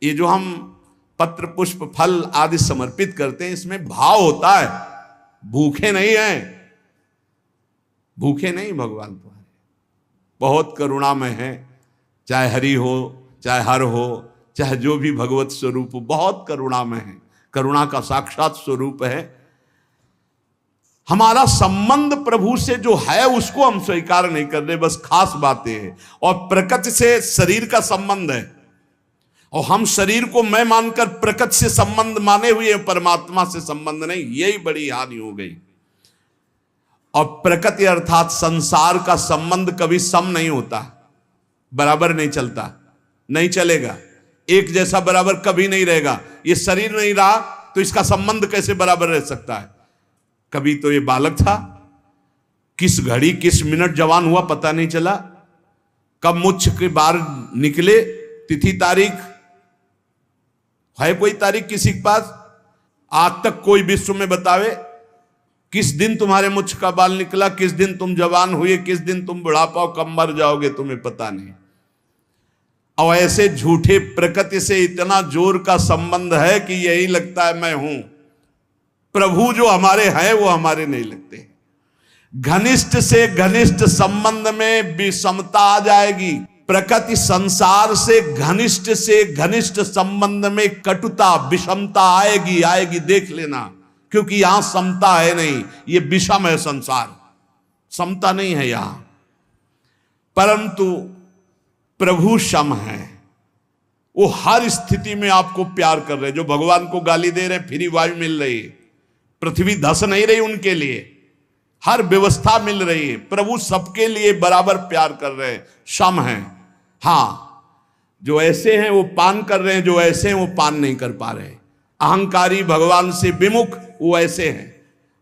ये जो हम पत्र पुष्प फल आदि समर्पित करते हैं, इसमें भाव होता है। भूखे नहीं हैं, भूखे नहीं, भगवान तुम्हारे बहुत करुणामय है। चाहे हरि हो, चाहे हर हो, चाहे जो भी भगवत स्वरूप हो, बहुत करुणामय है, करुणा का साक्षात स्वरूप है। हमारा संबंध प्रभु से जो है उसको हम स्वीकार नहीं कर रहे, बस खास बातें हैं। और प्रकृति से शरीर का संबंध है, और हम शरीर को मैं मानकर प्रकृति से संबंध माने हुए, परमात्मा से संबंध नहीं। यही बड़ी हानि हो गई। और प्रकृति अर्थात संसार का संबंध कभी सम नहीं होता, बराबर नहीं चलता, नहीं चलेगा, एक जैसा बराबर कभी नहीं रहेगा। ये शरीर नहीं रहा तो इसका संबंध कैसे बराबर रह सकता है? कभी तो ये बालक था, किस घड़ी किस मिनट जवान हुआ पता नहीं चला, कब मुझ के बाहर निकले, तिथि तारीख है कोई तारीख किसी के पास? आज तक कोई विश्व में बतावे किस दिन तुम्हारे मुझ का बाल निकला, किस दिन तुम जवान हुए, किस दिन तुम बुढ़ापा कब मर जाओगे, तुम्हें पता नहीं। और ऐसे झूठे प्रकृति से इतना जोर का संबंध है कि यही लगता है मैं हूं। प्रभु जो हमारे हैं वो हमारे नहीं लगते। घनिष्ठ से घनिष्ठ संबंध में विषमता आ जाएगी। प्रकृति संसार से घनिष्ठ संबंध में कटुता विषमता आएगी, आएगी, देख लेना। क्योंकि यहां समता है नहीं, ये विषम है संसार, समता नहीं है यहां। परंतु प्रभु सम है, वो हर स्थिति में आपको प्यार कर रहे हैं। जो भगवान को गाली दे रहे हैं, फ्री वायु मिल रही है, पृथ्वी धस नहीं रही उनके लिए, हर व्यवस्था मिल रही है। प्रभु सबके लिए बराबर प्यार कर रहे हैं, सम है। हाँ, जो ऐसे हैं वो पान कर रहे हैं, जो ऐसे हैं वो पान नहीं कर पा रहे। अहंकारी भगवान से विमुख वो ऐसे हैं,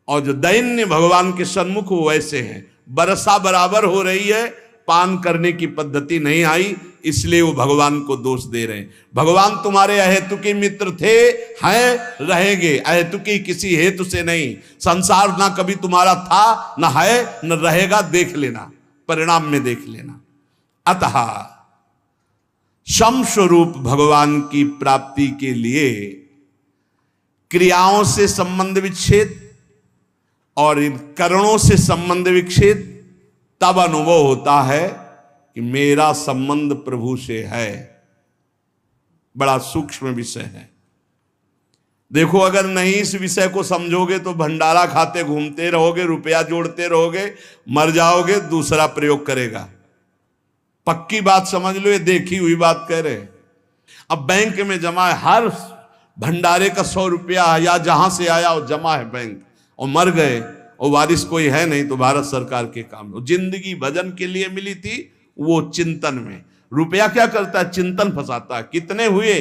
और जो दैन्य भगवान के सन्मुख वो ऐसे हैं। बरसा बराबर हो रही है, पान करने की पद्धति नहीं आई, इसलिए वो भगवान को दोष दे रहे हैं। भगवान तुम्हारे अहेतुकी मित्र थे, हैं, रहेंगे, अहेतुकी किसी हेतु से नहीं। संसार ना कभी तुम्हारा था, ना है, न रहेगा, देख लेना, परिणाम में देख लेना। अतः सम स्वरूप भगवान की प्राप्ति के लिए क्रियाओं से संबंध विच्छेद और इन करणों से संबंध विच्छेद, तब अनुभव होता है कि मेरा संबंध प्रभु से है। बड़ा सूक्ष्म विषय है। देखो, अगर नहीं इस विषय को समझोगे तो भंडारा खाते घूमते रहोगे, रुपया जोड़ते रहोगे, मर जाओगे, दूसरा प्रयोग करेगा। पक्की बात समझ लो, ये देखी हुई बात कह रहे। अब बैंक में जमा है, हर भंडारे का 100 रुपया या जहां से आया वो जमा है बैंक, और मर गए और वारिस कोई है नहीं, तो भारत सरकार के काम में जिंदगी भजन के लिए मिली थी, वो चिंतन में। रुपया क्या करता है? चिंतन फंसाता है। कितने हुए?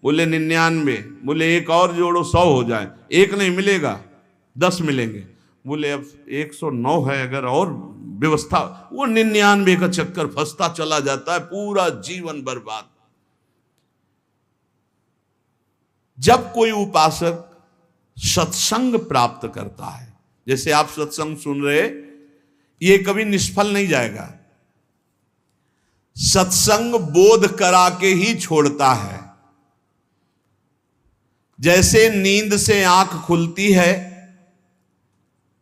बोले 99। बोले एक और जोड़ो 100 हो जाए। एक नहीं मिलेगा, 10 मिलेंगे। बोले अब 109 है, अगर और व्यवस्था, वो 99 का चक्कर फंसता चला जाता है, पूरा जीवन बर्बाद। जब कोई उपासक सत्संग प्राप्त करता है, जैसे आप सत्संग सुन रहे, ये कभी निष्फल नहीं जाएगा। सत्संग बोध करा के ही छोड़ता है। जैसे नींद से आंख खुलती है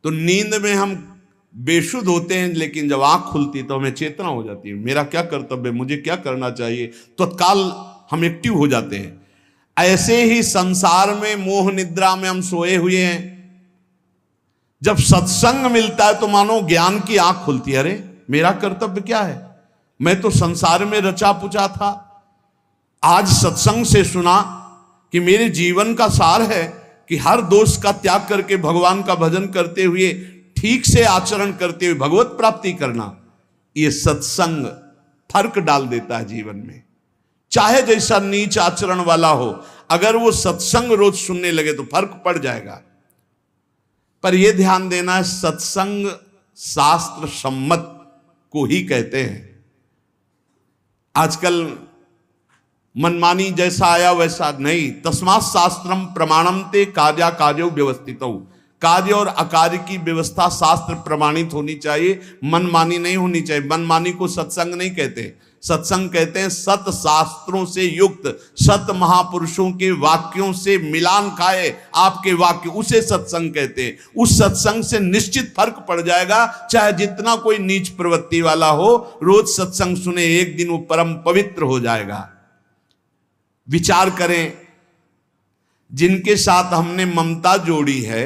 तो नींद में हम बेसुध होते हैं, लेकिन जब आंख खुलती तो हमें चेतना हो जाती है, मेरा क्या कर्तव्य, मुझे क्या करना चाहिए, तो तत्काल हम एक्टिव हो जाते हैं। ऐसे ही संसार में मोह निद्रा में हम सोए हुए हैं। जब सत्संग मिलता है तो मानो ज्ञान की आंख खुलती है, अरे मेरा कर्तव्य क्या है, मैं तो संसार में रचा पुचा था, आज सत्संग से सुना कि मेरे जीवन का सार है कि हर दोष का त्याग करके भगवान का भजन करते हुए, ठीक से आचरण करते हुए भगवत प्राप्ति करना। ये सत्संग फर्क डाल देता है जीवन में। चाहे जैसा नीच आचरण वाला हो, अगर वो सत्संग रोज सुनने लगे तो फर्क पड़ जाएगा। पर यह ध्यान देना है, सत्संग शास्त्र सम्मत को ही कहते हैं। आजकल मनमानी जैसा आया वैसा नहीं। तस्मात् शास्त्रम प्रमाणम ते कार्या कार्यो व्यवस्थितौ। कार्य और अकार्य की व्यवस्था शास्त्र प्रमाणित होनी चाहिए, मनमानी नहीं होनी चाहिए। मनमानी को सत्संग नहीं कहते। सत्संग कहते हैं सत शास्त्रों से युक्त, सत महापुरुषों के वाक्यों से मिलान खाए आपके वाक्य, उसे सत्संग कहते हैं। उस सत्संग से निश्चित फर्क पड़ जाएगा, चाहे जितना कोई नीच प्रवृत्ति वाला हो, रोज सत्संग सुने, एक दिन वो परम पवित्र हो जाएगा। विचार करें, जिनके साथ हमने ममता जोड़ी है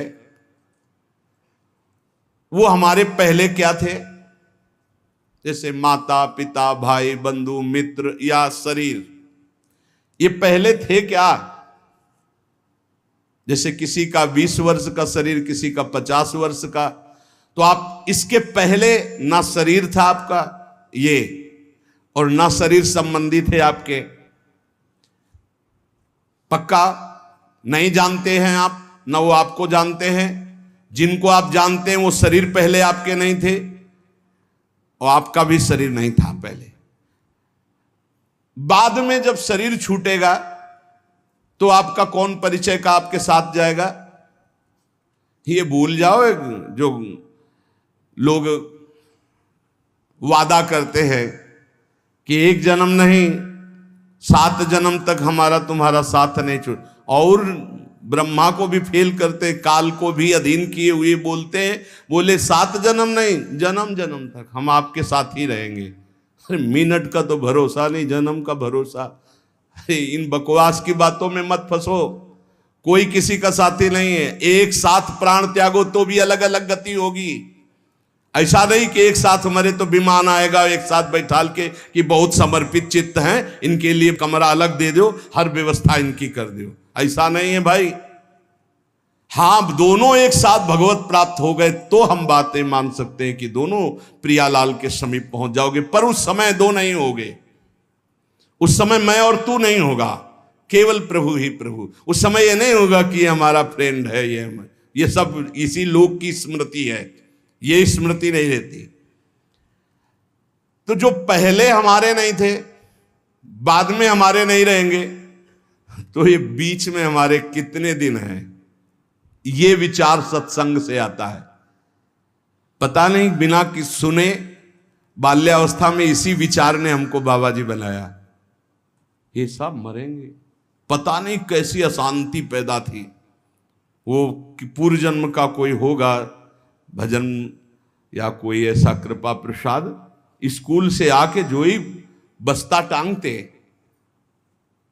वो हमारे पहले क्या थे? जैसे माता पिता, भाई बंधु मित्र या शरीर, ये पहले थे क्या? जैसे किसी का 20 वर्ष का शरीर, किसी का 50 वर्ष का, तो आप इसके पहले ना शरीर था आपका ये, और ना शरीर संबंधी थे आपके। पक्का नहीं जानते हैं आप, ना वो आपको जानते हैं। जिनको आप जानते हैं वो शरीर पहले आपके नहीं थे, और आपका भी शरीर नहीं था पहले। बाद में जब शरीर छूटेगा तो आपका कौन परिचय का आपके साथ जाएगा? ये भूल जाओ, जो लोग वादा करते हैं कि एक जन्म नहीं 7 जन्म तक हमारा तुम्हारा साथ नहीं छूट, और ब्रह्मा को भी फेल करते, काल को भी अधीन किए हुए बोलते हैं, बोले 7 जन्म नहीं, जन्म जन्म तक हम आपके साथ ही रहेंगे। अरे मिनट का तो भरोसा नहीं, जन्म का भरोसा। अरे इन बकवास की बातों में मत फंसो, कोई किसी का साथी नहीं है। एक साथ प्राण त्यागो तो भी अलग अलग गति होगी। ऐसा नहीं कि एक साथ मरे तो विमान आएगा एक साथ बैठाल के कि बहुत समर्पित चित्त हैं, इनके लिए कमरा अलग दे दो, हर व्यवस्था इनकी कर दो। ऐसा नहीं है भाई। हाँ, दोनों एक साथ भगवत प्राप्त हो गए तो हम बातें मान सकते हैं कि दोनों प्रियालाल के समीप पहुंच जाओगे, पर उस समय दो नहीं होगे। उस समय मैं और तू नहीं होगा, केवल प्रभु ही प्रभु। उस समय ये नहीं होगा कि ये हमारा फ्रेंड है, ये सब इसी लोक की स्मृति है, ये स्मृति नहीं रहती। तो जो पहले हमारे नहीं थे, बाद में हमारे नहीं रहेंगे, तो ये बीच में हमारे कितने दिन हैं, ये विचार सत्संग से आता है। पता नहीं बिना कि सुने बाल्यावस्था में इसी विचार ने हमको बाबा जी बनाया। ये सब मरेंगे, पता नहीं कैसी अशांति पैदा थी। वो कि पूर्व जन्म का कोई होगा भजन या कोई ऐसा कृपा प्रसाद, स्कूल से आके जो ही बस्ता टांगते,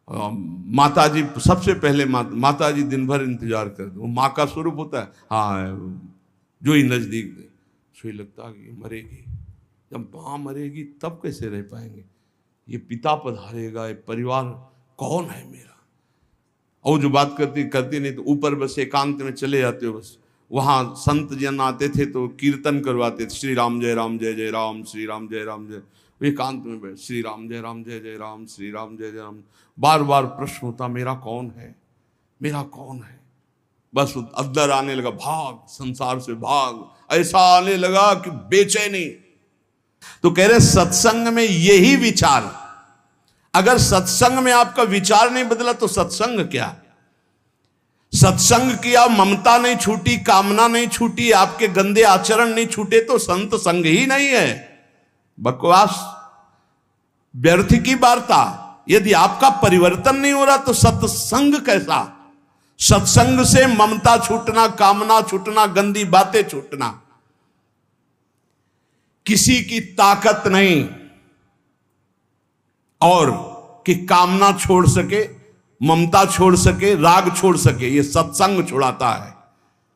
माता जी सबसे पहले माता जी दिन भर इंतजार करते। वो माँ का स्वरूप होता है। हाँ, जो ही नजदीक सो लगता कि मरेगी, जब माँ मरेगी तब कैसे रह पाएंगे, ये पिता पधारेगा, ये परिवार कौन है मेरा। और जो बात करती नहीं तो ऊपर बस एकांत में चले जाते हो। बस वहाँ संत जन आते थे तो कीर्तन करवाते थे, श्री राम जय जय राम, श्री राम जय जय। एकांत में बैठ श्री राम जय जय राम, श्री राम जय राम। बार बार प्रश्न होता मेरा कौन है, मेरा कौन है। बस अंदर आने लगा भाग, संसार से भाग, ऐसा आने लगा कि बेचैनी। तो कह रहे सत्संग में यही विचार, अगर सत्संग में आपका विचार नहीं बदला तो सत्संग क्या। सत्संग किया, ममता नहीं छूटी, कामना नहीं छूटी, आपके गंदे आचरण नहीं छूटे तो संत संग ही नहीं है। बकवास, व्यर्थ की वार्ता। यदि आपका परिवर्तन नहीं हो रहा तो सत्संग कैसा। सत्संग से ममता छूटना, कामना छूटना, गंदी बातें छूटना। किसी की ताकत नहीं और कि कामना छोड़ सके, ममता छोड़ सके, राग छोड़ सके, ये सत्संग छुड़ाता है।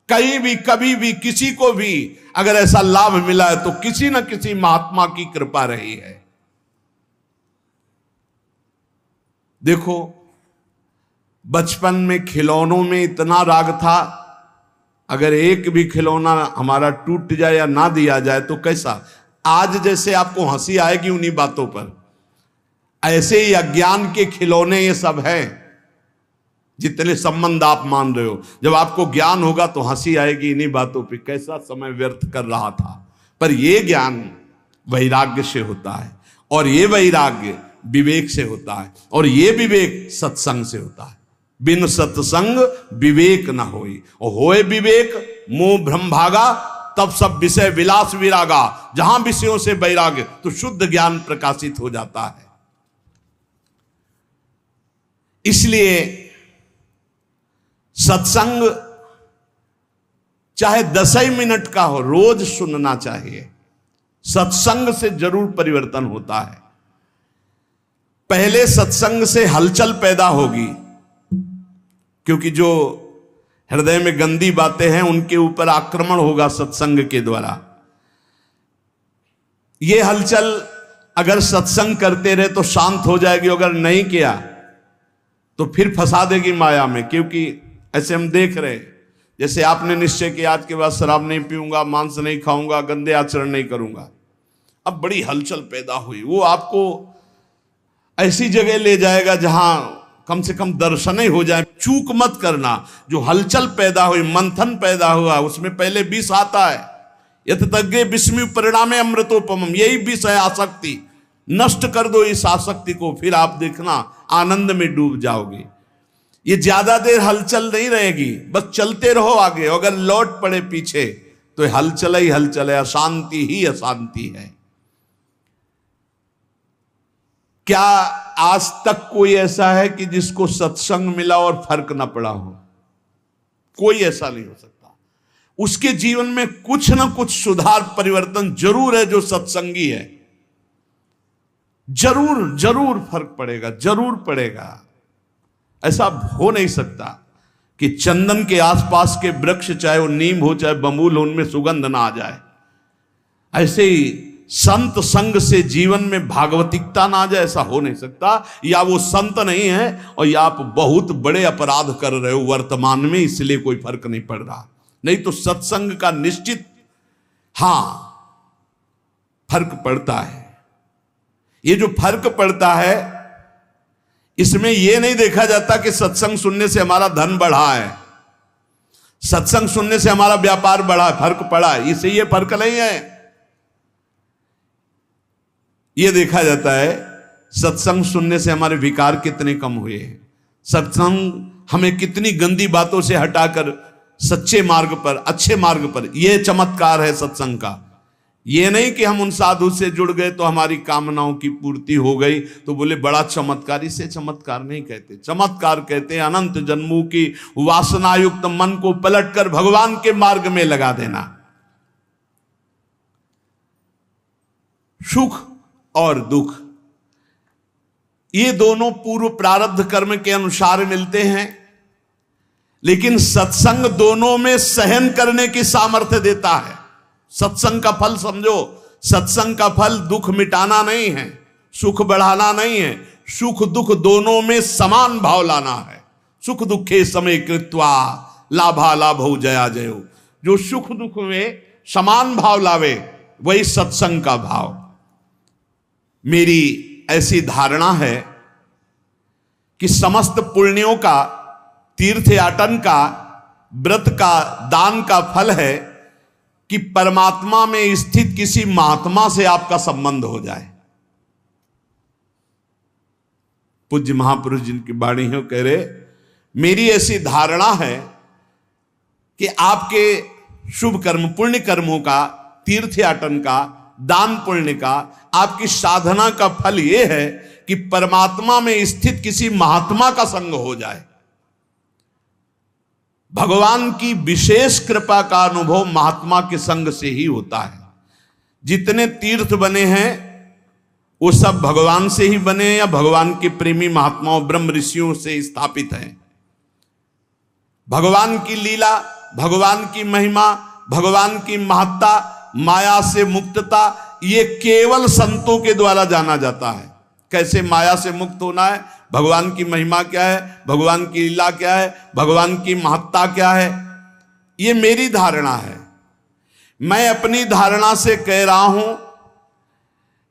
कहीं भी कभी भी किसी को भी अगर ऐसा लाभ मिला है तो किसी न किसी महात्मा की कृपा रही है। देखो, बचपन में खिलौनों में इतना राग था, अगर एक भी खिलौना हमारा टूट जाए या ना दिया जाए तो कैसा। आज जैसे आपको हंसी आएगी उन्हीं बातों पर, ऐसे ही अज्ञान के खिलौने ये सब हैं। जितने संबंध आप मान रहे हो, जब आपको ज्ञान होगा तो हंसी आएगी इन्हीं बातों पे, कैसा समय व्यर्थ कर रहा था। पर ये ज्ञान वैराग्य से होता है, और ये वैराग्य विवेक से होता है, और ये विवेक सत्संग से होता है। बिन सत्संग विवेक न होई, और होए विवेक मोह भ्रम भागा तब सब विषय विलास विरागा। जहां विषयों से वैराग्य तो शुद्ध ज्ञान प्रकाशित हो जाता है। इसलिए सत्संग चाहे 10 ही मिनट का हो, रोज सुनना चाहिए। सत्संग से जरूर परिवर्तन होता है। पहले सत्संग से हलचल पैदा होगी, क्योंकि जो हृदय में गंदी बातें हैं उनके ऊपर आक्रमण होगा सत्संग के द्वारा। ये हलचल अगर सत्संग करते रहे तो शांत हो जाएगी, अगर नहीं किया तो फिर फंसा देगी माया में। क्योंकि ऐसे हम देख रहे हैं, जैसे आपने निश्चय किया आज के बाद शराब नहीं पीऊंगा, मांस नहीं खाऊंगा, गंदे आचरण नहीं करूंगा। अब बड़ी हलचल पैदा हुई, वो आपको ऐसी जगह ले जाएगा जहां कम से कम दर्शन ही हो जाए। चूक मत करना। जो हलचल पैदा हुई, मंथन पैदा हुआ, उसमें पहले विष आता है। यतज्ञे विस्मि परिणामे अमृतोपमम, यही विष है आसक्ति। नष्ट कर दो इस आसक्ति को, फिर आप देखना आनंद में डूब जाओगे। ये ज्यादा देर हलचल नहीं रहेगी, बस चलते रहो आगे। अगर लौट पड़े पीछे तो हलचल ही हलचल है, अशांति ही अशांति है। क्या आज तक कोई ऐसा है कि जिसको सत्संग मिला और फर्क ना पड़ा हो? कोई ऐसा नहीं हो सकता। उसके जीवन में कुछ ना कुछ सुधार परिवर्तन जरूर है। जो सत्संगी है जरूर जरूर फर्क पड़ेगा, जरूर पड़ेगा। ऐसा हो नहीं सकता कि चंदन के आसपास के वृक्ष, चाहे वो नीम हो चाहे बबूल हो, उनमें सुगंध ना आ जाए। ऐसे ही संत संग से जीवन में भागवतिकता ना आ जाए, ऐसा हो नहीं सकता। या वो संत नहीं है और या आप बहुत बड़े अपराध कर रहे हो वर्तमान में, इसलिए कोई फर्क नहीं पड़ रहा। नहीं तो सत्संग का निश्चित फर्क पड़ता है। ये जो फर्क पड़ता है, इसमें यह नहीं देखा जाता कि सत्संग सुनने से हमारा धन बढ़ा है, सत्संग सुनने से हमारा व्यापार बढ़ा, फर्क पड़ा है। इसे ये फर्क नहीं है। यह देखा जाता है सत्संग सुनने से हमारे विकार कितने कम हुए हैं, सत्संग हमें कितनी गंदी बातों से हटाकर सच्चे मार्ग पर, अच्छे मार्ग पर, यह चमत्कार है सत्संग का। यह नहीं कि हम उन साधु से जुड़ गए तो हमारी कामनाओं की पूर्ति हो गई तो बोले बड़ा चमत्कार। इसे चमत्कार नहीं कहते। चमत्कार कहते हैं अनंत जन्मों की वासनायुक्त मन को पलटकर भगवान के मार्ग में लगा देना। सुख और दुख ये दोनों पूर्व प्रारब्ध कर्म के अनुसार मिलते हैं, लेकिन सत्संग दोनों में सहन करने की सामर्थ्य देता है। सत्संग का फल समझो, सत्संग का फल दुख मिटाना नहीं है, सुख बढ़ाना नहीं है, सुख दुख दोनों में समान भाव लाना है। सुख दुखे समय कृत्वा लाभा लाभो जया जयो। जो सुख दुख में समान भाव लावे वही सत्संग का भाव। मेरी ऐसी धारणा है कि समस्त पुण्यों का, तीर्थ याटन का, व्रत का, दान का फल है कि परमात्मा में स्थित किसी महात्मा से आपका संबंध हो जाए। पूज्य महापुरुष जिनकी वाणी है कह रहे, मेरी ऐसी धारणा है कि आपके शुभ कर्म, पुण्य कर्मों का, तीर्थ याटन का, दान पुण्य का, आपकी साधना का फल यह है कि परमात्मा में स्थित किसी महात्मा का संग हो जाए। भगवान की विशेष कृपा का अनुभव महात्मा के संग से ही होता है। जितने तीर्थ बने हैं वो सब भगवान से ही बने या भगवान के प्रेमी महात्माओं ब्रह्म ऋषियों से स्थापित हैं। भगवान की लीला, भगवान की महिमा, भगवान की महत्ता, माया से मुक्तता, ये केवल संतों के द्वारा जाना जाता है। कैसे माया से मुक्त होना है, भगवान की महिमा क्या है, भगवान की लीला क्या है, भगवान की महत्ता क्या है, ये मेरी धारणा है। मैं अपनी धारणा से कह रहा हूं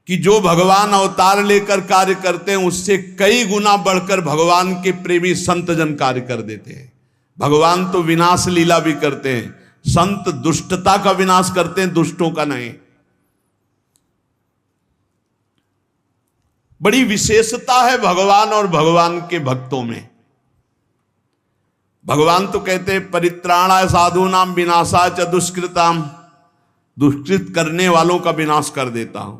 कि जो भगवान अवतार लेकर कार्य करते हैं उससे कई गुना बढ़कर भगवान के प्रेमी संत जन कार्य कर देते हैं। भगवान तो विनाश लीला भी करते हैं, संत दुष्टता का विनाश करते हैं, दुष्टों का नहीं। बड़ी विशेषता है भगवान और भगवान के भक्तों में। भगवान तो कहते हैं परित्राणाय साधूनाम विनाशाय च दुष्कृताम, दुष्कृत करने वालों का विनाश कर देता हूं।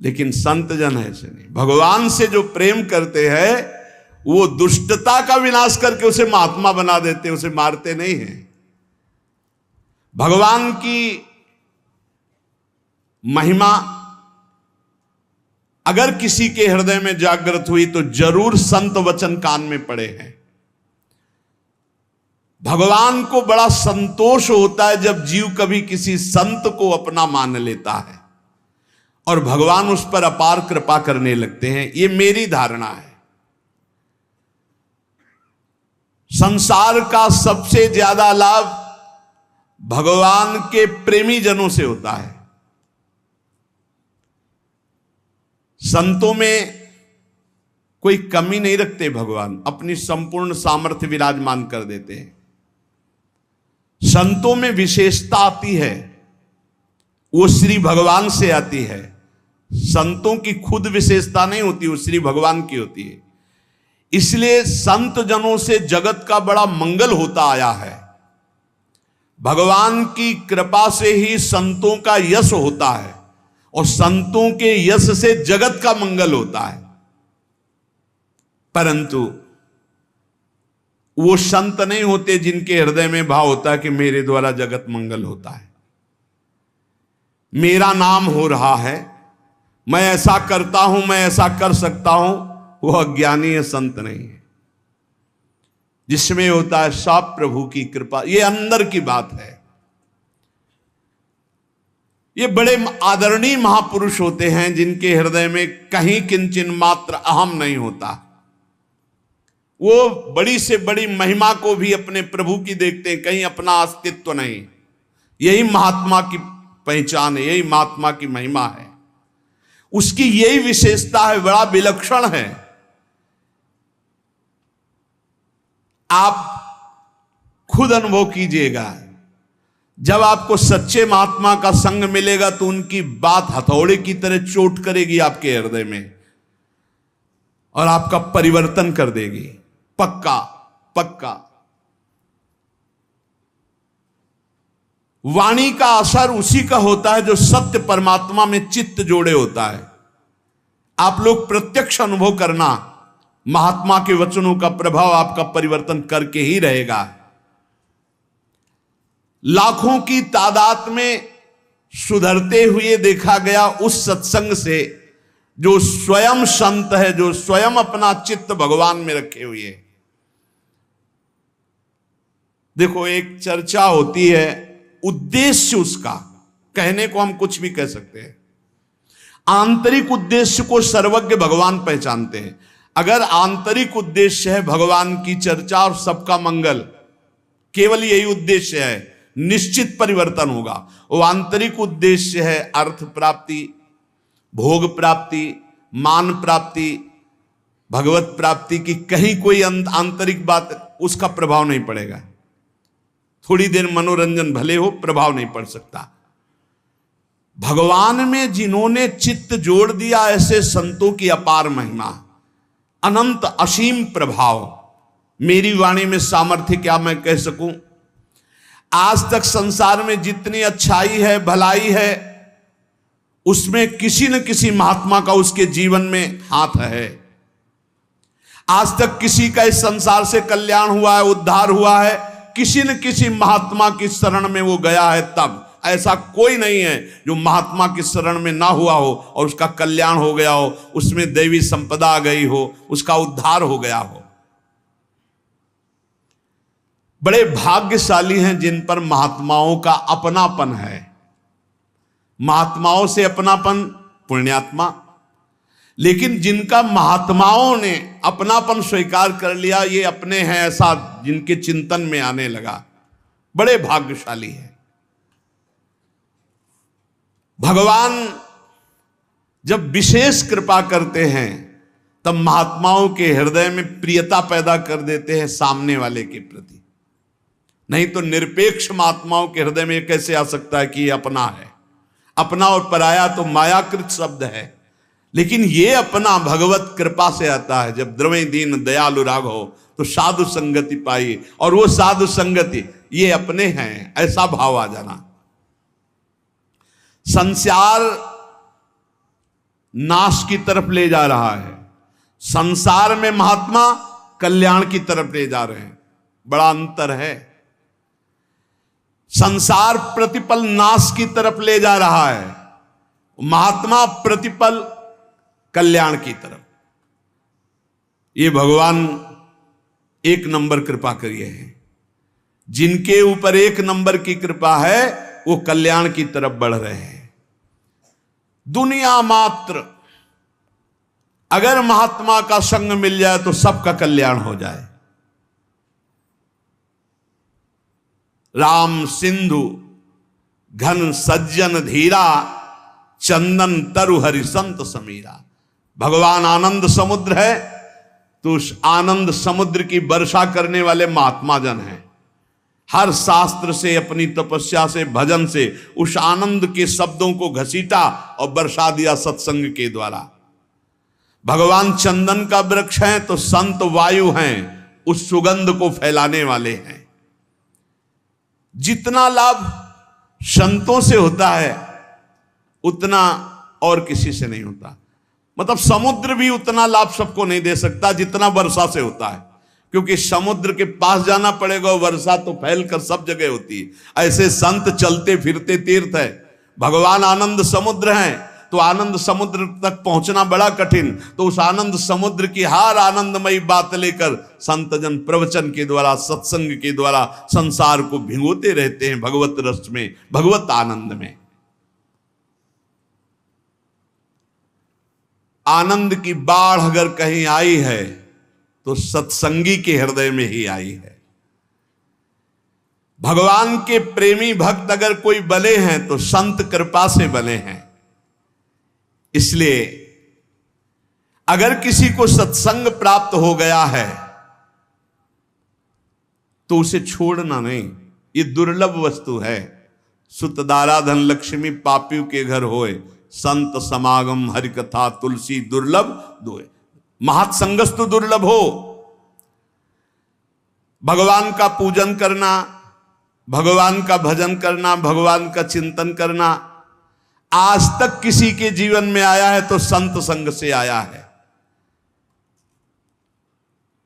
लेकिन संत जन ऐसे नहीं, भगवान से जो प्रेम करते हैं वो दुष्टता का विनाश करके उसे महात्मा बना देते हैं, उसे मारते नहीं हैं। भगवान की महिमा अगर किसी के हृदय में जागृत हुई तो जरूर संत वचन कान में पड़े हैं। भगवान को बड़ा संतोष होता है जब जीव कभी किसी संत को अपना मान लेता है और भगवान उस पर अपार कृपा करने लगते हैं। ये मेरी धारणा है। संसार का सबसे ज्यादा लाभ भगवान के प्रेमी जनों से होता है। संतों में कोई कमी नहीं रखते भगवान, अपनी संपूर्ण सामर्थ्य विराजमान कर देते हैं। संतों में विशेषता आती है, वो श्री भगवान से आती है। संतों की खुद विशेषता नहीं होती, वो श्री भगवान की होती है। इसलिए संत जनों से जगत का बड़ा मंगल होता आया है। भगवान की कृपा से ही संतों का यश होता है और संतों के यश से जगत का मंगल होता है। परंतु वो संत नहीं होते जिनके हृदय में भाव होता है कि मेरे द्वारा जगत मंगल होता है, मेरा नाम हो रहा है, मैं ऐसा करता हूं, मैं ऐसा कर सकता हूं। वो अज्ञानी है, संत नहीं है। जिसमें होता है सब प्रभु की कृपा। ये अंदर की बात है। ये बड़े आदरणीय महापुरुष होते हैं जिनके हृदय में कहीं किंचन मात्र अहम नहीं होता। वो बड़ी से बड़ी महिमा को भी अपने प्रभु की देखते हैं, कहीं अपना अस्तित्व नहीं। यही महात्मा की पहचान है, यही महात्मा की महिमा है। उसकी यही विशेषता है, बड़ा विलक्षण है। आप खुद अनुभव कीजिएगा, जब आपको सच्चे महात्मा का संग मिलेगा तो उनकी बात हथौड़े की तरह चोट करेगी आपके हृदय में और आपका परिवर्तन कर देगी, पक्का पक्का। वाणी का असर उसी का होता है जो सत्य परमात्मा में चित्त जोड़े होता है। आप लोग प्रत्यक्ष अनुभव करना, महात्मा के वचनों का प्रभाव आपका परिवर्तन करके ही रहेगा। लाखों की तादाद में सुधरते हुए देखा गया उस सत्संग से जो स्वयं संत है, जो स्वयं अपना चित्त भगवान में रखे हुए है। देखो, एक चर्चा होती है, उद्देश्य उसका, कहने को हम कुछ भी कह सकते हैं, आंतरिक उद्देश्य को सर्वज्ञ भगवान पहचानते हैं। अगर आंतरिक उद्देश्य है भगवान की चर्चा और सबका मंगल, केवल यही उद्देश्य है, निश्चित परिवर्तन होगा। वो आंतरिक उद्देश्य है अर्थ प्राप्ति, भोग प्राप्ति, मान प्राप्ति, भगवत प्राप्ति की कहीं कोई आंतरिक बात, उसका प्रभाव नहीं पड़ेगा। थोड़ी देर मनोरंजन भले हो, प्रभाव नहीं पड़ सकता। भगवान में जिन्होंने चित्त जोड़ दिया, ऐसे संतों की अपार महिमा, अनंत असीम प्रभाव। मेरी वाणी में सामर्थ्य क्या मैं कह सकूं। आज तक संसार में जितनी अच्छाई है, भलाई है, उसमें किसी न किसी महात्मा का उसके जीवन में हाथ है। आज तक किसी का इस संसार से कल्याण हुआ है, उद्धार हुआ है, किसी न किसी महात्मा की शरण में वो गया है। तब ऐसा कोई नहीं है जो महात्मा की शरण में ना हुआ हो और उसका कल्याण हो गया हो, उसमें दैवी संपदा आ गई हो, उसका उद्धार हो गया हो। बड़े भाग्यशाली हैं जिन पर महात्माओं का अपनापन है। महात्माओं से अपनापन पुण्यात्मा, लेकिन जिनका महात्माओं ने अपनापन स्वीकार कर लिया, ये अपने हैं ऐसा जिनके चिंतन में आने लगा, बड़े भाग्यशाली हैं। भगवान जब विशेष कृपा करते हैं तब महात्माओं के हृदय में प्रियता पैदा कर देते हैं सामने वाले के प्रति। नहीं तो निरपेक्ष महात्माओं के हृदय में कैसे आ सकता है कि ये अपना है। अपना और पराया तो मायाकृत शब्द है, लेकिन ये अपना भगवत कृपा से आता है। जब द्रवे दीन दयालु राघव तो साधु संगति पाई, और वो साधु संगति ये अपने हैं, ऐसा भाव आ जाना। संसार नाश की तरफ ले जा रहा है, संसार में महात्मा कल्याण की तरफ ले जा रहे हैं। बड़ा अंतर है। संसार प्रतिपल नाश की तरफ ले जा रहा है, महात्मा प्रतिपल कल्याण की तरफ। ये भगवान एक नंबर कृपा करिए हैं। जिनके ऊपर एक नंबर की कृपा है वो कल्याण की तरफ बढ़ रहे हैं। दुनिया मात्र अगर महात्मा का संग मिल जाए तो सबका कल्याण हो जाए। राम सिंधु घन सज्जन धीरा, चंदन तरु हरि संत समीरा। भगवान आनंद समुद्र है तो उस आनंद समुद्र की वर्षा करने वाले महात्मा जन हैं। हर शास्त्र से, अपनी तपस्या से, भजन से उस आनंद के शब्दों को घसीटा और बरसा दिया सत्संग के द्वारा। भगवान चंदन का वृक्ष है तो संत वायु हैं, उस सुगंध को फैलाने वाले हैं। जितना लाभ संतों से होता है उतना और किसी से नहीं होता। मतलब समुद्र भी उतना लाभ सबको नहीं दे सकता जितना वर्षा से होता है, क्योंकि समुद्र के पास जाना पड़ेगा और वर्षा तो फैलकर सब जगह होती है। ऐसे संत चलते फिरते तीर्थ है। भगवान आनंद समुद्र हैं तो आनंद समुद्र तक पहुंचना बड़ा कठिन, तो उस आनंद समुद्र की हर आनंदमयी बात लेकर संत जन प्रवचन के द्वारा, सत्संग के द्वारा संसार को भिगोते रहते हैं भगवत रस में, भगवत आनंद में। आनंद की बाढ़ अगर कहीं आई है तो सत्संगी के हृदय में ही आई है। भगवान के प्रेमी भक्त अगर कोई बने हैं तो संत कृपा से बने हैं। इसलिए अगर किसी को सत्संग प्राप्त हो गया है तो उसे छोड़ना नहीं। ये दुर्लभ वस्तु है। सुतदारा धन लक्ष्मी पापियों के घर होए, संत समागम हरि कथा तुलसी दुर्लभ दोए। महत्संगस तो दुर्लभ हो। भगवान का पूजन करना, भगवान का भजन करना, भगवान का चिंतन करना आज तक किसी के जीवन में आया है तो संत संग से आया है।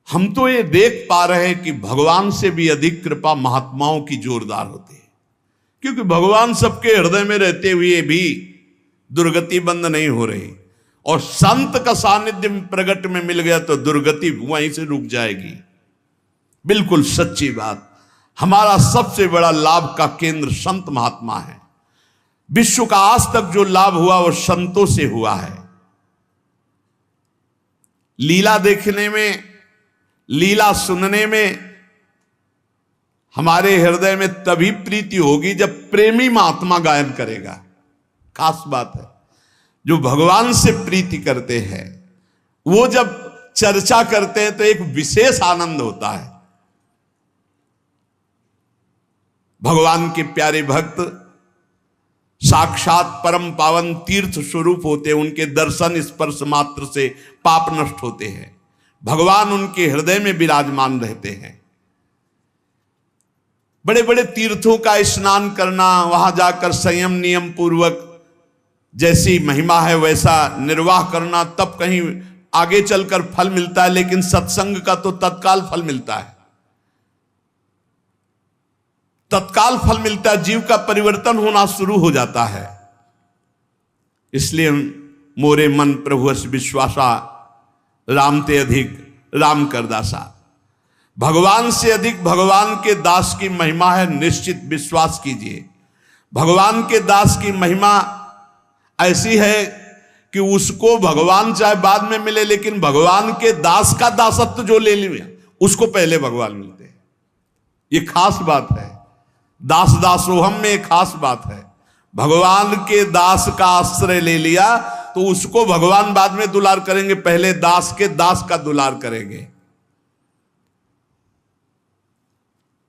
हम तो ये देख पा रहे हैं कि भगवान से भी अधिक कृपा महात्माओं की जोरदार होती है, क्योंकि भगवान सबके हृदय में रहते हुए भी दुर्गति बंद नहीं हो रही, और संत का सानिध्य प्रगट में मिल गया तो दुर्गति वहीं से रुक जाएगी। बिल्कुल सच्ची बात। हमारा सबसे बड़ा लाभ का केंद्र संत महात्मा है। विश्व का आज तक जो लाभ हुआ वो संतों से हुआ है। लीला देखने में, लीला सुनने में हमारे हृदय में तभी प्रीति होगी जब प्रेमी महात्मा गायन करेगा। खास बात है। जो भगवान से प्रीति करते हैं वो जब चर्चा करते हैं तो एक विशेष आनंद होता है। भगवान के प्यारे भक्त साक्षात परम पावन तीर्थ स्वरूप होते हैं। उनके दर्शन स्पर्श मात्र से पाप नष्ट होते हैं। भगवान उनके हृदय में विराजमान रहते हैं। बड़े बड़े तीर्थों का स्नान करना, वहां जाकर संयम नियम पूर्वक जैसी महिमा है वैसा निर्वाह करना, तब कहीं आगे चलकर फल मिलता है। लेकिन सत्संग का तो तत्काल फल मिलता है। तत्काल फल मिलता है, जीव का परिवर्तन होना शुरू हो जाता है। इसलिए मोरे मन प्रभु अस विश्वासा, राम ते अधिक राम कर दासा। भगवान से अधिक भगवान के दास की महिमा है, निश्चित विश्वास कीजिए। भगवान के दास की महिमा ऐसी है कि उसको भगवान चाहे बाद में मिले, लेकिन भगवान के दास का दासत्व जो ले लिया उसको पहले भगवान मिलते हैं। ये खास बात है। दास दासोहम में एक खास बात है। भगवान के दास का आश्रय ले लिया तो उसको भगवान बाद में दुलार करेंगे, पहले दास के दास का दुलार करेंगे।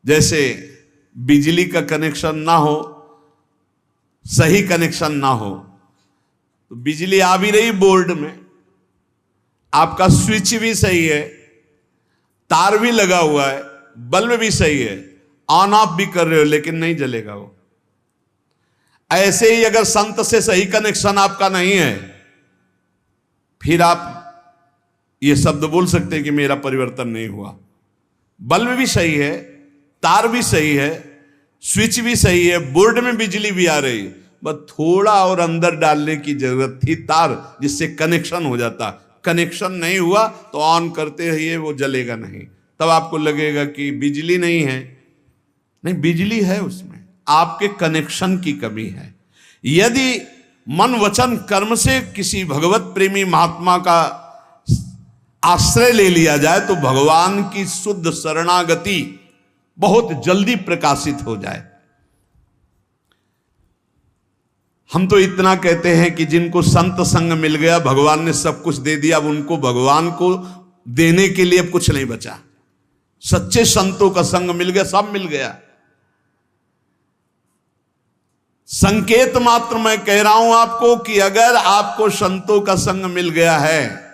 जैसे बिजली का कनेक्शन ना हो, सही कनेक्शन ना हो, तो बिजली आ भी रही बोर्ड में, आपका स्विच भी सही है, तार भी लगा हुआ है, बल्ब भी सही है, ऑन ऑफ भी कर रहे हो, लेकिन नहीं जलेगा वो। ऐसे ही अगर संत से सही कनेक्शन आपका नहीं है, फिर आप ये शब्द बोल सकते हैं कि मेरा परिवर्तन नहीं हुआ। बल्ब भी सही है, तार भी सही है, स्विच भी सही है, बोर्ड में बिजली भी आ रही, बस थोड़ा और अंदर डालने की जरूरत थी तार, जिससे कनेक्शन हो जाता। कनेक्शन नहीं हुआ तो ऑन करते रहिए, वो जलेगा नहीं। तब आपको लगेगा कि बिजली नहीं है, नहीं बिजली है, उसमें आपके कनेक्शन की कमी है। यदि मन वचन कर्म से किसी भगवत प्रेमी महात्मा का आश्रय ले लिया जाए तो भगवान की शुद्ध शरणागति बहुत जल्दी प्रकाशित हो जाए। हम तो इतना कहते हैं कि जिनको संत संग मिल गया, भगवान ने सब कुछ दे दिया, अब उनको भगवान को देने के लिए अब कुछ नहीं बचा। सच्चे संतों का संग मिल गया, सब मिल गया। संकेत मात्र मैं कह रहा हूं आपको कि अगर आपको संतों का संग मिल गया है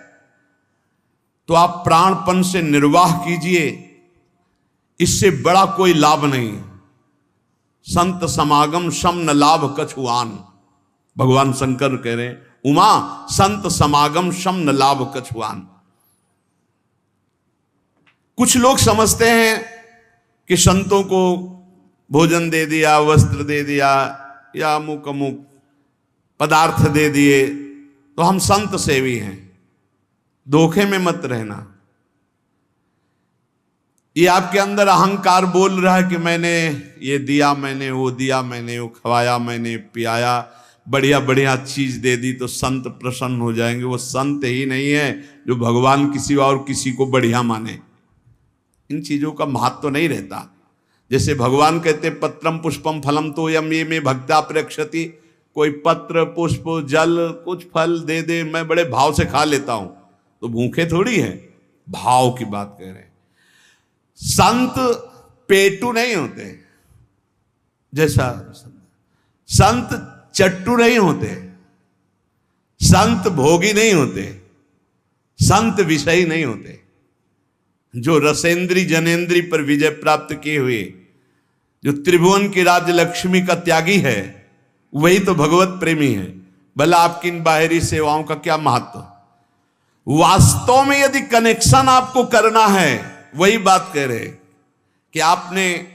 तो आप प्राणपन से निर्वाह कीजिए, इससे बड़ा कोई लाभ नहीं। संत समागम सम न लाभ कछुआन, भगवान शंकर कह रहे हैं, उमा संत समागम सम न लाभ कछुआन। कुछ लोग समझते हैं कि संतों को भोजन दे दिया, वस्त्र दे दिया या अमुक अमुक पदार्थ दे दिए तो हम संत सेवी हैं। धोखे में मत रहना। ये आपके अंदर अहंकार बोल रहा है कि मैंने ये दिया, मैंने वो दिया, मैंने वो खवाया, मैंने पियाया, बढ़िया बढ़िया चीज दे दी तो संत प्रसन्न हो जाएंगे। वो संत ही नहीं है जो भगवान किसी और किसी को बढ़िया माने। इन चीजों का महत्व तो नहीं रहता। जैसे भगवान कहते पत्रम पुष्पम फलम तो यम ये में भक्ता प्रेक्षति, कोई पत्र पुष्प जल कुछ फल दे दे मैं बड़े भाव से खा लेता हूं, तो भूखे थोड़ी है, भाव की बात कह रहे हैं। संत पेटू नहीं होते, जैसा संत चट्टू नहीं होते, संत भोगी नहीं होते, संत विषयी नहीं होते। जो रसेंद्री जनेन्द्री पर विजय प्राप्त किए हुए, जो त्रिभुवन की राज्य लक्ष्मी का त्यागी है, वही तो भगवत प्रेमी है। भला आपकी इन बाहरी सेवाओं का क्या महत्व। वास्तव में यदि कनेक्शन आपको करना है, वही बात कह रहे कि आपने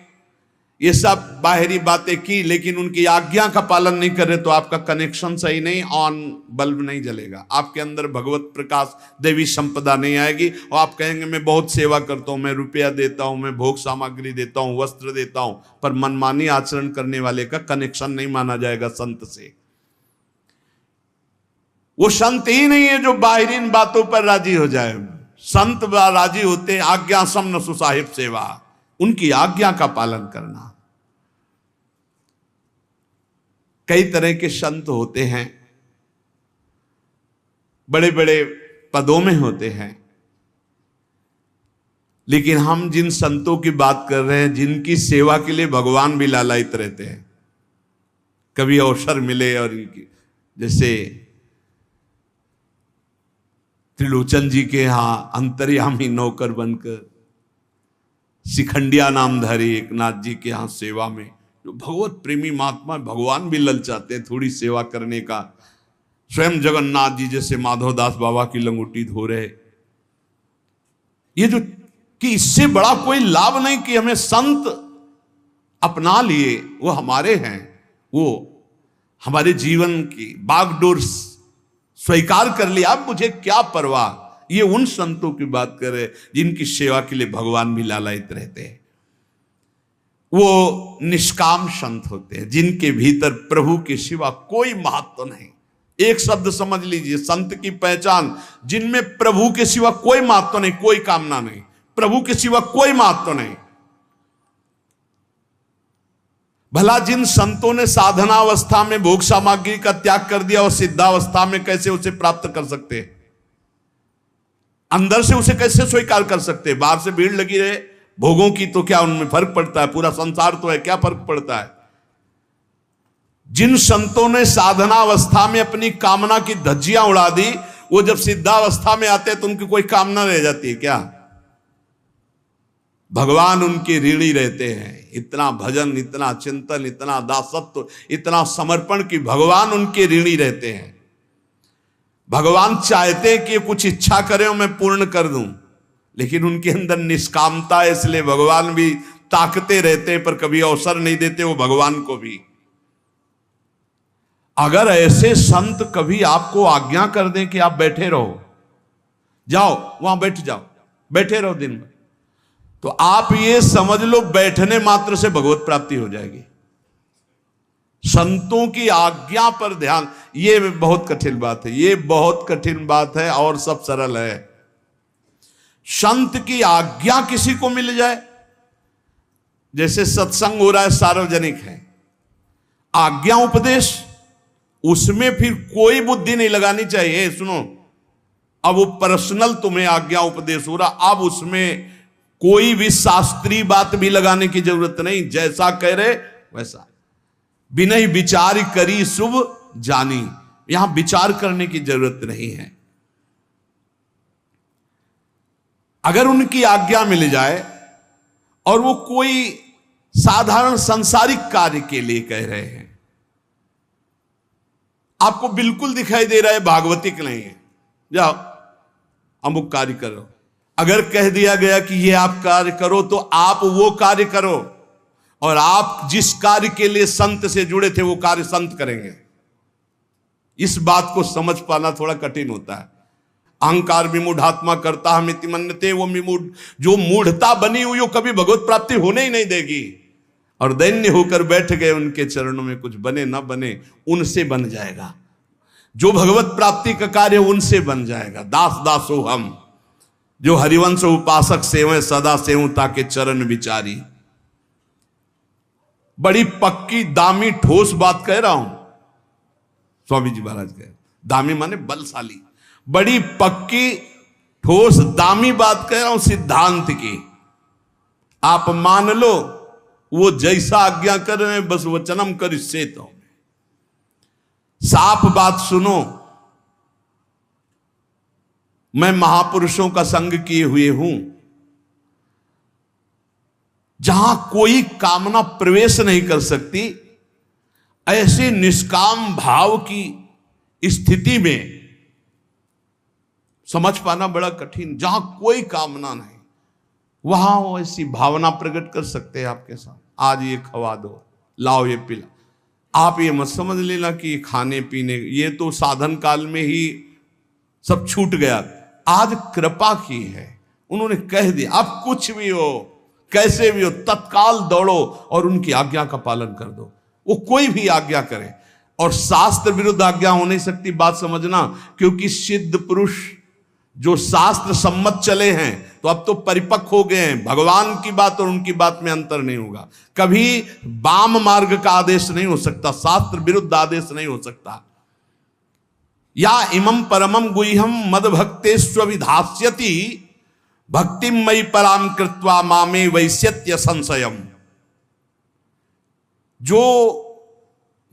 ये सब बाहरी बातें की लेकिन उनकी आज्ञा का पालन नहीं कर रहे, तो आपका कनेक्शन सही नहीं, ऑन बल्ब नहीं जलेगा, आपके अंदर भगवत प्रकाश देवी संपदा नहीं आएगी। और आप कहेंगे मैं बहुत सेवा करता हूं, मैं रुपया देता हूं, मैं भोग सामग्री देता हूं, वस्त्र देता हूं, पर मनमानी आचरण करने वाले का कनेक्शन नहीं माना जाएगा संत से। वो संत ही नहीं है जो बाहरीन बातों पर राजी हो जाए। संत राजी होते आज्ञा समन सुसाहिब सेवा, उनकी आज्ञा का पालन करना। कई तरह के संत होते हैं, बड़े बड़े पदों में होते हैं, लेकिन हम जिन संतों की बात कर रहे हैं, जिनकी सेवा के लिए भगवान भी लालायित रहते हैं, कभी अवसर मिले और इनकी, जैसे त्रिलोचन जी के यहां अंतर्यामी नौकर बनकर शिखंडिया नामधारी एकनाथ जी के यहां सेवा में, जो भगवत प्रेमी महात्मा, भगवान भी ललचाते हैं थोड़ी सेवा करने का। स्वयं जगन्नाथ जी जैसे माधवदास बाबा की लंगोटी धो रहे, ये जो कि इससे बड़ा कोई लाभ नहीं कि हमें संत अपना लिए, वो हमारे हैं, वो हमारे जीवन की बागडोर स्वीकार कर लिया, अब मुझे क्या परवाह। ये उन संतों की बात कर रहे जिनकी सेवा के लिए भगवान भी लालायित रहते हैं। वो निष्काम संत होते हैं, जिनके भीतर प्रभु के सिवा कोई महत्व नहीं। एक शब्द समझ लीजिए, संत की पहचान, जिनमें प्रभु के सिवा कोई महत्व नहीं, कोई कामना नहीं, प्रभु के सिवा कोई महत्व नहीं। भला जिन संतों ने साधनावस्था में भोग सामग्री का त्याग कर दिया, और सिद्धावस्था में कैसे उसे प्राप्त कर सकते हैं? अंदर से उसे कैसे स्वीकार कर सकते हैं? बाहर से भीड़ लगी रहे भोगों की तो क्या उनमें फर्क पड़ता है? पूरा संसार तो है, क्या फर्क पड़ता है? जिन संतों ने साधनावस्था में अपनी कामना की धज्जियां उड़ा दी, वो जब सिद्धावस्था में आते हैं तो उनकी कोई कामना रह जाती है क्या? भगवान उनके ऋणी रहते हैं। इतना भजन, इतना चिंतन, इतना दासत्व, इतना समर्पण कि भगवान उनके ऋणी रहते हैं। भगवान चाहते हैं कि कुछ इच्छा करें और मैं पूर्ण कर दूं, लेकिन उनके अंदर निष्कामता है, इसलिए भगवान भी ताकते रहते हैं पर कभी अवसर नहीं देते वो भगवान को भी। अगर ऐसे संत कभी आपको आज्ञा कर दें कि आप बैठे रहो, जाओ वहां बैठ जाओ, बैठे रहो दिन भर, तो आप ये समझ लो बैठने मात्र से भगवत प्राप्ति हो जाएगी। संतों की आज्ञा पर ध्यान, ये बहुत कठिन बात है, ये बहुत कठिन बात है और सब सरल है। संत की आज्ञा किसी को मिल जाए, जैसे सत्संग हो रहा है, सार्वजनिक है, आज्ञा उपदेश, उसमें फिर कोई बुद्धि नहीं लगानी चाहिए। सुनो, अब वो पर्सनल तुम्हें आज्ञा उपदेश हो रहा, अब उसमें कोई भी शास्त्रीय बात भी लगाने की जरूरत नहीं, जैसा कह रहे वैसा। बिना विचार करी शुभ जानी, यहां विचार करने की जरूरत नहीं है। अगर उनकी आज्ञा मिल जाए और वो कोई साधारण सांसारिक कार्य के लिए कह रहे हैं, आपको बिल्कुल दिखाई दे रहा है भागवतिक नहीं है, जाओ अमुक कार्य करो, अगर कह दिया गया कि ये आप कार्य करो तो आप वो कार्य करो, और आप जिस कार्य के लिए संत से जुड़े थे वो कार्य संत करेंगे। इस बात को समझ पाना थोड़ा कठिन होता है। अहंकार विमूढ़ात्मा करता हम इति मन्यते, वो जो मूढ़ता बनी हुई वो कभी भगवत प्राप्ति होने ही नहीं देगी। और दैन्य होकर बैठ गए उनके चरणों में, कुछ बने ना बने उनसे बन जाएगा, जो भगवत प्राप्ति का कार्य उनसे बन जाएगा। दास दासो हम, जो हरिवंश उपासक सेवं सदा सेवं ताके चरण विचारी। बड़ी पक्की दामी ठोस बात कह रहा हूं, स्वामी जी महाराज कह, दामी माने बलशाली, बड़ी पक्की ठोस दामी बात कह रहा हूं सिद्धांत की। आप मान लो वो जैसा आज्ञा कर रहे हैं, बस वचनम कर इससे तो साफ बात सुनो। मैं महापुरुषों का संग किए हुए हूं, जहां कोई कामना प्रवेश नहीं कर सकती, ऐसे निष्काम भाव की स्थिति में समझ पाना बड़ा कठिन। जहां कोई कामना नहीं, वहां वो ऐसी भावना प्रकट कर सकते हैं आपके साथ, आज ये खवा दो, लाओ ये पिला। आप ये मत समझ लेना कि खाने पीने ये तो साधन काल में ही सब छूट गया, आज कृपा की है, उन्होंने कह दिया अब कुछ भी हो कैसे भी हो तत्काल दौड़ो और उनकी आज्ञा का पालन कर दो। वो कोई भी आज्ञा करे, और शास्त्र विरुद्ध आज्ञा हो नहीं सकती, बात समझना, क्योंकि सिद्ध पुरुष जो शास्त्र सम्मत चले हैं तो अब तो परिपक्व हो गए हैं। भगवान की बात और उनकी बात में अंतर नहीं होगा, कभी वाम मार्ग का आदेश नहीं हो सकता, शास्त्र विरुद्ध आदेश नहीं हो सकता। या इमं परमं गुह्यं मद भक्तेष्वभिधास्यति भक्तिम मयि पराम कृत्वा मामे वैश्यत्य संशयम। जो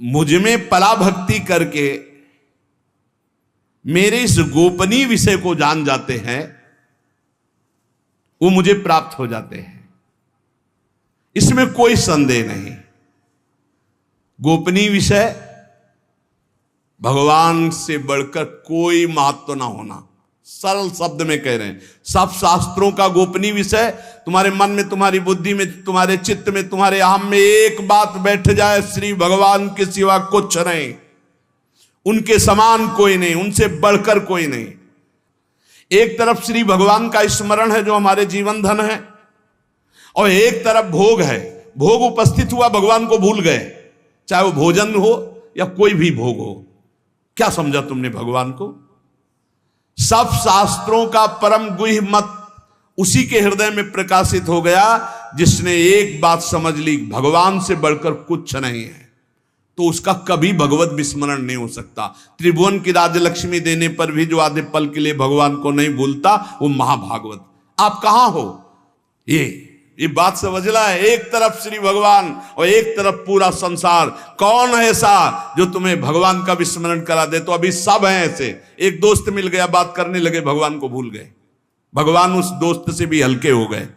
मुझ में पराभक्ति करके मेरे इस गोपनीय विषय को जान जाते हैं, वो मुझे प्राप्त हो जाते हैं, इसमें कोई संदेह नहीं। गोपनीय विषय भगवान से बढ़कर कोई महत्व ना होना, सरल शब्द में कह रहे हैं। सब शास्त्रों का गोपनीय विषय तुम्हारे मन में, तुम्हारी बुद्धि में, तुम्हारे चित्त में, तुम्हारे अहम में एक बात बैठ जाए, श्री भगवान के सिवा कुछ नहीं, उनके समान कोई नहीं, उनसे बढ़कर कोई नहीं। एक तरफ श्री भगवान का स्मरण है जो हमारे जीवन धन है, और एक तरफ भोग है, भोग उपस्थित हुआ भगवान को भूल गए, चाहे वो भोजन हो या कोई भी भोग हो। क्या समझा तुमने भगवान को? सब शास्त्रों का परम गुह्य मत उसी के हृदय में प्रकाशित हो गया जिसने एक बात समझ ली, भगवान से बढ़कर कुछ नहीं है, तो उसका कभी भगवत विस्मरण नहीं हो सकता। त्रिभुवन की राजलक्ष्मी देने पर भी जो आधे पल के लिए भगवान को नहीं भूलता, वो महाभागवत। आप कहां हो? ये बात समझना है। एक तरफ श्री भगवान और एक तरफ पूरा संसार। कौन है ऐसा जो तुम्हें भगवान का विस्मरण करा दे? तो अभी सब हैं ऐसे। एक दोस्त मिल गया, बात करने लगे, भगवान को भूल गए, भगवान उस दोस्त से भी हल्के हो गए।